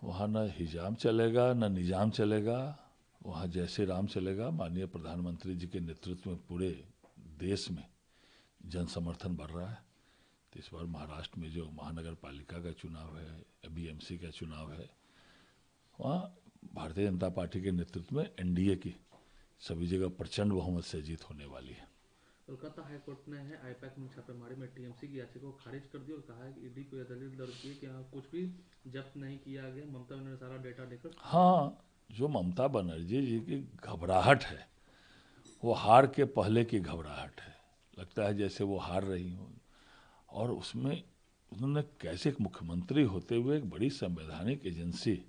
वहाँ न हिजाम चलेगा न निजाम चलेगा, वहाँ जय श्री राम चलेगा। माननीय प्रधानमंत्री जी के नेतृत्व में पूरे देश में जन समर्थन बढ़ रहा है। तो इस बार महाराष्ट्र में जो महानगर पालिका का चुनाव है, बीएमसी का चुनाव है, वहाँ भारतीय जनता पार्टी के नेतृत्व में एनडीए की सभी जगह प्रचंड बहुमत से जीत होने वाली है। कोलकाता हाईकोर्ट ने है आईपैक में छापेमारी में टीएमसी की याचिका को खारिज कर दी और कहा है कि ईडी को यह दलील दर्ज की कि यहाँ कुछ भी जब्त नहीं किया गया। ममता बनर्जी ने सारा डेटा लेकर हाँ, जो ममता बनर्जी जी की घबराहट है वो हार के पहले की घबराहट है। लगता है जैसे वो हार रही हो, और उसमें उन्होंने कैसे एक मुख्यमंत्री होते हुए एक बड़ी संवैधानिक एजेंसी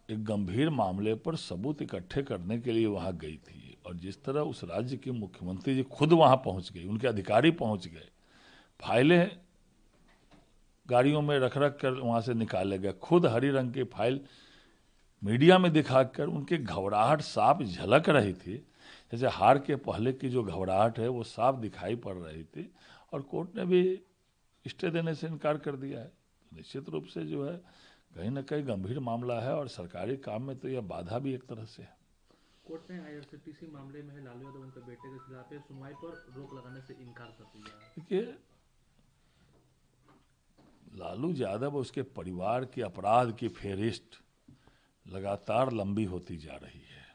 एक गंभीर मामले पर सबूत इकट्ठे करने के लिए वहां गई थी, और जिस तरह उस राज्य के मुख्यमंत्री जी खुद वहां पहुंच गए, उनके अधिकारी पहुंच गए, फाइलें गाड़ियों में रख रख कर वहां से निकाले गए, खुद हरी रंग की फाइल मीडिया में दिखाकर उनकी घबराहट साफ झलक रही थी। जैसे हार के पहले की जो घबराहट है वो साफ दिखाई पड़ रही थी, और कोर्ट ने भी स्टे देने से इनकार कर दिया है। तो निश्चित रूप से जो है कहीं ना कहीं गंभीर मामला है, और सरकारी काम में तो यह बाधा भी एक तरह से है। कोर्ट ने आईआरसीटीसी मामले में है लालू यादव उनके बेटे के खिलाफ सुनवाई पर रोक लगाने से इनकार कर दिया है। देखिए, लालू यादव उसके परिवार की अपराध की फेहरिस्त लगातार लंबी होती जा रही है,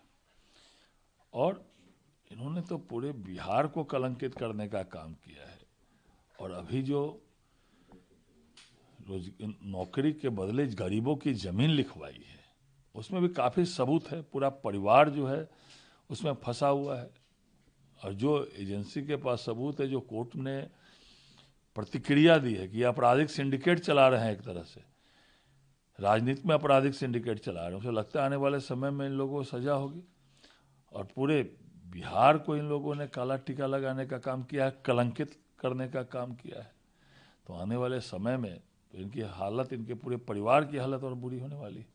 और इन्होंने तो पूरे बिहार को कलंकित करने का काम किया है। और अभी जो रोज नौकरी के बदले गरीबों की जमीन लिखवाई है, उसमें भी काफ़ी सबूत है, पूरा परिवार जो है उसमें फंसा हुआ है। और जो एजेंसी के पास सबूत है, जो कोर्ट ने प्रतिक्रिया दी है कि ये आपराधिक सिंडिकेट चला रहे हैं, एक तरह से राजनीति में आपराधिक सिंडिकेट चला रहे हैं, उसे लगता है आने वाले समय में इन लोगों को सजा होगी। और पूरे बिहार को इन लोगों ने काला टीका लगाने का काम किया है, कलंकित करने का काम किया है। तो आने वाले समय में तो इनकी हालत, इनके पूरे परिवार की हालत और बुरी होने वाली है।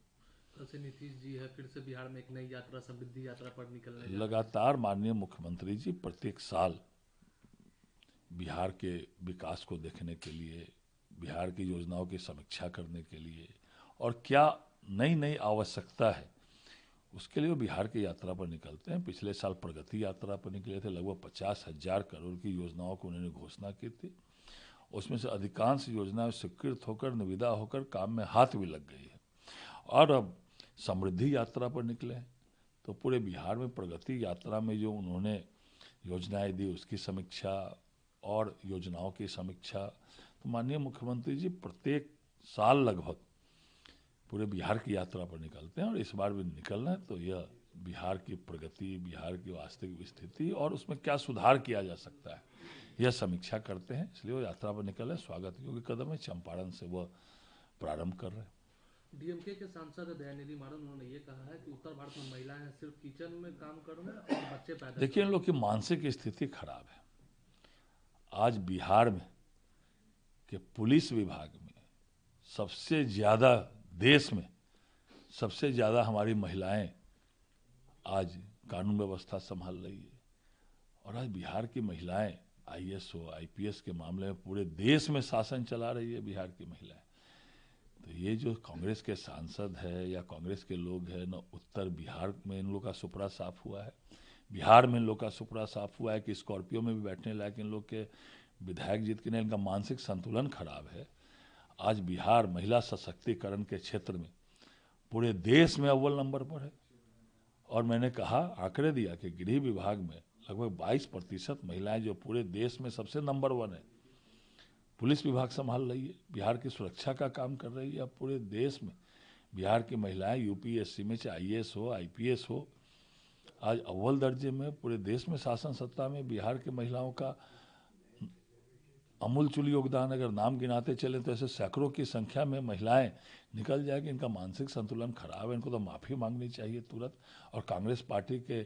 कल से नीतीश जी है फिर से बिहार में एक नई यात्रा समृद्धि यात्रा पर निकलने जा रहे हैं। लगातार माननीय मुख्यमंत्री जी प्रत्येक साल बिहार के विकास को देखने के लिए, बिहार की योजनाओं की समीक्षा करने के लिए, और क्या नई नई आवश्यकता है उसके लिए वो बिहार की यात्रा पर निकलते हैं। पिछले साल प्रगति यात्रा पर निकले थे, लगभग 50,000 करोड़ की योजनाओं को उन्होंने घोषणा की थी। उसमें से अधिकांश योजनाएं स्वीकृत होकर, निविदा होकर काम में हाथ भी लग गई है। और अब समृद्धि यात्रा पर निकले हैं, तो पूरे बिहार में प्रगति यात्रा में जो उन्होंने योजनाएं दी उसकी समीक्षा और योजनाओं की समीक्षा। तो माननीय मुख्यमंत्री जी प्रत्येक साल लगभग पूरे बिहार की यात्रा पर निकलते हैं, और इस बार भी निकलना है तो यह बिहार की प्रगति, बिहार की वास्तविक स्थिति और उसमें क्या सुधार किया जा सकता है, यह समीक्षा करते हैं। इसलिए वो यात्रा पर निकल रहे, स्वागत योग्य कदम है। चंपारण से वह प्रारंभ कर रहे हैं। डीएमके के सांसद दयानिधि मारन उन्होंने ये कहा है कि उत्तर भारत में महिलाएं सिर्फ किचन में काम करना और बच्चे पैदा देखिए, इन करना। लोग की मानसिक स्थिति खराब है। आज बिहार में के पुलिस विभाग में सबसे ज़्यादा, देश में सबसे ज़्यादा हमारी महिलाएं आज कानून व्यवस्था संभाल रही है। और आज बिहार की महिलाएं आईएएस हो, आईपीएस के मामले में पूरे देश में शासन चला रही है बिहार की महिलाएं। तो ये जो कांग्रेस के सांसद है या कांग्रेस के लोग हैं ना, उत्तर बिहार में इन लोग का सुपड़ा साफ हुआ है, बिहार में इन लोग का सुपड़ा साफ हुआ है कि स्कॉर्पियो में भी बैठने लायक इन लोग के विधायक जीत के नहीं। इनका मानसिक संतुलन खराब है। आज बिहार महिला सशक्तिकरण के क्षेत्र में पूरे देश में अव्वल नंबर पर है। और मैंने कहा, आंकड़े दिया कि गृह विभाग में लगभग 22% महिलाएं जो पूरे देश में सबसे नंबर 1 है। पुलिस विभाग संभाल रही है, बिहार की सुरक्षा का काम कर रही है। अब पूरे देश में बिहार की महिलाएं यूपीएससी में, चाहे आईएएस हो, आईपीएस हो, आज अव्वल दर्जे में पूरे देश में शासन सत्ता में बिहार की महिलाओं का अमूलचूल योगदान। अगर नाम गिनाते चले तो ऐसे सैकड़ों की संख्या में महिलाएं निकल जाएगी। इनका मानसिक संतुलन खराब है, इनको तो माफ़ी मांगनी चाहिए तुरंत। और कांग्रेस पार्टी के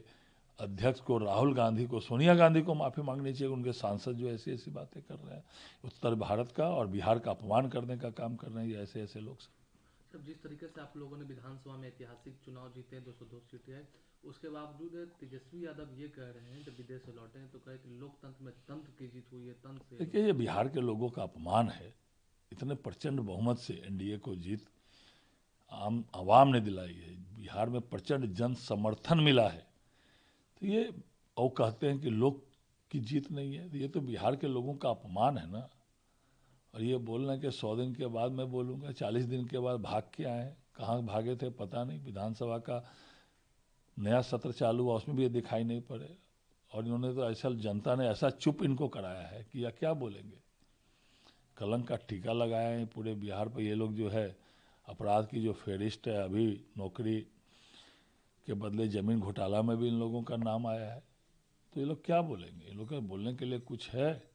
अध्यक्ष को, राहुल गांधी को, सोनिया गांधी को माफ़ी मांगनी चाहिए। उनके सांसद जो ऐसी ऐसी बातें कर रहे हैं, उत्तर भारत का और बिहार का अपमान करने का काम कर रहे हैं ये ऐसे ऐसे लोग सब। सब जिस तरीके से आप लोगों ने विधानसभा में ऐतिहासिक चुनाव जीते 202 सीटें आई, उसके बावजूद तेजस्वी यादव ये कह रहे हैं जब विदेश से लौटे हैं तो कहे कि लोकतंत्र में तंत्र की जीत हुई है, तंत्र से देखिए, ये बिहार के लोगों का अपमान है। इतने प्रचंड बहुमत से एनडीए को जीत आम आवाम ने दिलाई है, बिहार में प्रचंड जन समर्थन मिला है, तो ये और कहते हैं कि लोग की जीत नहीं है, तो ये तो बिहार के लोगों का अपमान है ना। और ये बोलना कि 100 दिन के बाद मैं बोलूँगा, 40 दिन के बाद भाग के आए, कहाँ भागे थे पता नहीं। विधानसभा का नया सत्र चालू हुआ, उसमें भी ये दिखाई नहीं पड़े। और इन्होंने तो ऐसा, जनता ने ऐसा चुप इनको कराया है कि या क्या बोलेंगे। कलंक का टीका लगाए हैं पूरे बिहार पर। ये लोग जो है अपराध की जो फेरिस्ट है, अभी नौकरी के बदले ज़मीन घोटाला में भी इन लोगों का नाम आया है, तो ये लोग क्या बोलेंगे। इन लोगों के बोलने के लिए कुछ है?